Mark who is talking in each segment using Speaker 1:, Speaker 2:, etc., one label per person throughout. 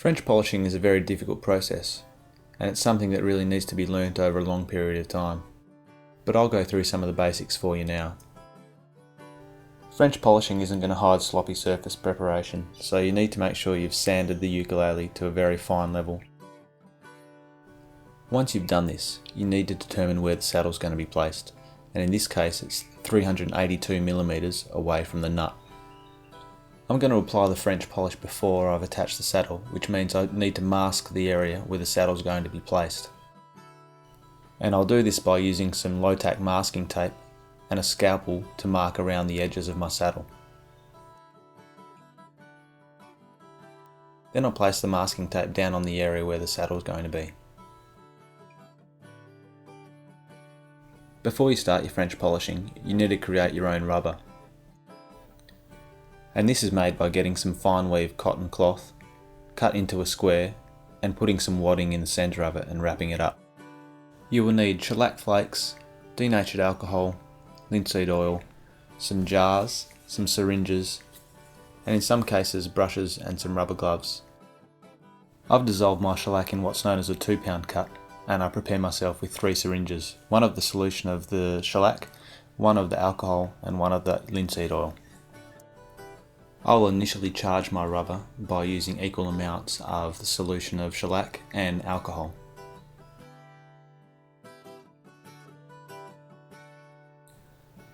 Speaker 1: French polishing is a very difficult process, and it's something that really needs to be learnt over a long period of time. But I'll go through some of the basics for you now. French polishing isn't going to hide sloppy surface preparation, so you need to make sure you've sanded the ukulele to a very fine level. Once you've done this, you need to determine where the saddle is going to be placed, and in this case it's 382mm away from the nut. I'm going to apply the French polish before I've attached the saddle, which means I need to mask the area where the saddle is going to be placed. And I'll do this by using some low-tack masking tape and a scalpel to mark around the edges of my saddle. Then I'll place the masking tape down on the area where the saddle is going to be. Before you start your French polishing, you need to create your own rubber. And this is made by getting some fine weave cotton cloth, cut into a square, and putting some wadding in the centre of it and wrapping it up. You will need shellac flakes, denatured alcohol, linseed oil, some jars, some syringes, and in some cases brushes and some rubber gloves. I've dissolved my shellac in what's known as a 2-pound cut, and I prepare myself with 3 syringes, one of the solution of the shellac, one of the alcohol, and one of the linseed oil. I'll initially charge my rubber by using equal amounts of the solution of shellac and alcohol.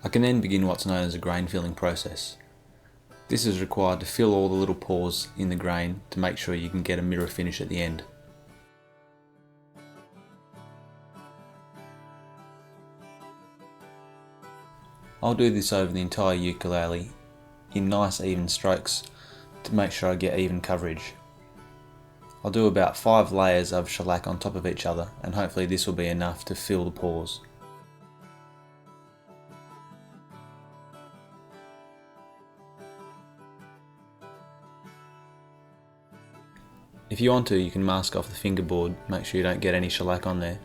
Speaker 1: I can then begin what's known as a grain filling process. This is required to fill all the little pores in the grain to make sure you can get a mirror finish at the end. I'll do this over the entire ukulele in nice even strokes to make sure I get even coverage. I'll do about 5 layers of shellac on top of each other, and hopefully this will be enough to fill the pores. If you want to, you can mask off the fingerboard, make sure you don't get any shellac on there.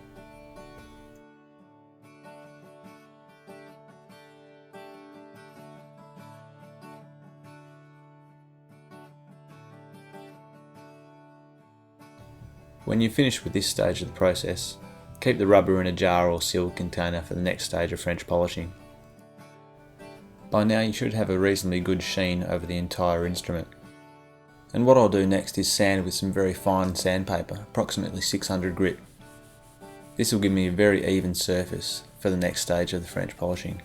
Speaker 1: When you're finished with this stage of the process, keep the rubber in a jar or sealed container for the next stage of French polishing. By now you should have a reasonably good sheen over the entire instrument. And what I'll do next is sand with some very fine sandpaper, approximately 600 grit. This will give me a very even surface for the next stage of the French polishing.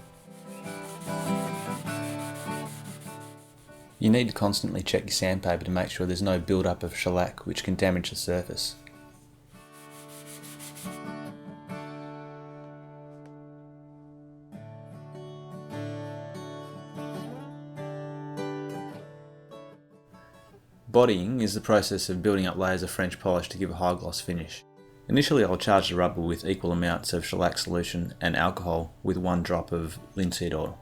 Speaker 1: You need to constantly check your sandpaper to make sure there's no build-up of shellac which can damage the surface. Bodying is the process of building up layers of French polish to give a high gloss finish. Initially I'll charge the rubber with equal amounts of shellac solution and alcohol with 1 drop of linseed oil.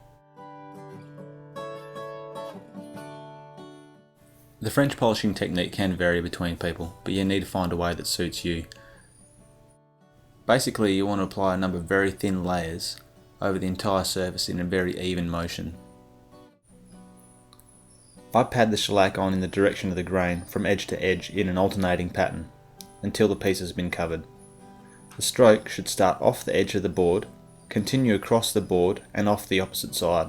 Speaker 1: The French polishing technique can vary between people, but you need to find a way that suits you. Basically you want to apply a number of very thin layers over the entire surface in a very even motion. I pad the shellac on in the direction of the grain from edge to edge in an alternating pattern until the piece has been covered. The stroke should start off the edge of the board, continue across the board and off the opposite side.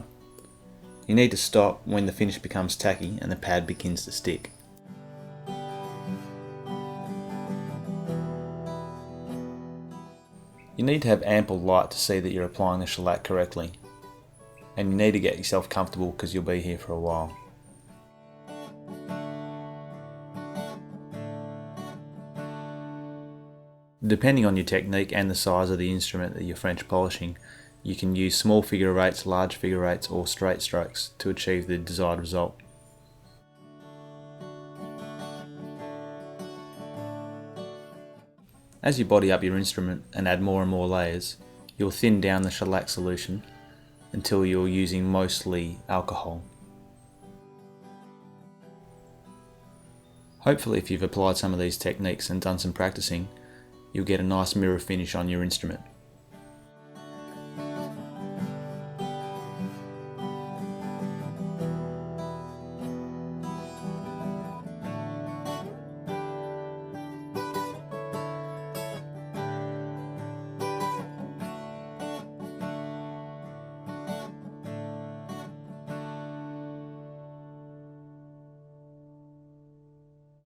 Speaker 1: You need to stop when the finish becomes tacky and the pad begins to stick. You need to have ample light to see that you're applying the shellac correctly, and you need to get yourself comfortable because you'll be here for a while. Depending on your technique and the size of the instrument that you're French polishing, you can use small figure eights, large figure eights or straight strokes to achieve the desired result. As you body up your instrument and add more and more layers, you'll thin down the shellac solution until you're using mostly alcohol. Hopefully if you've applied some of these techniques and done some practicing, you'll get a nice mirror finish on your instrument.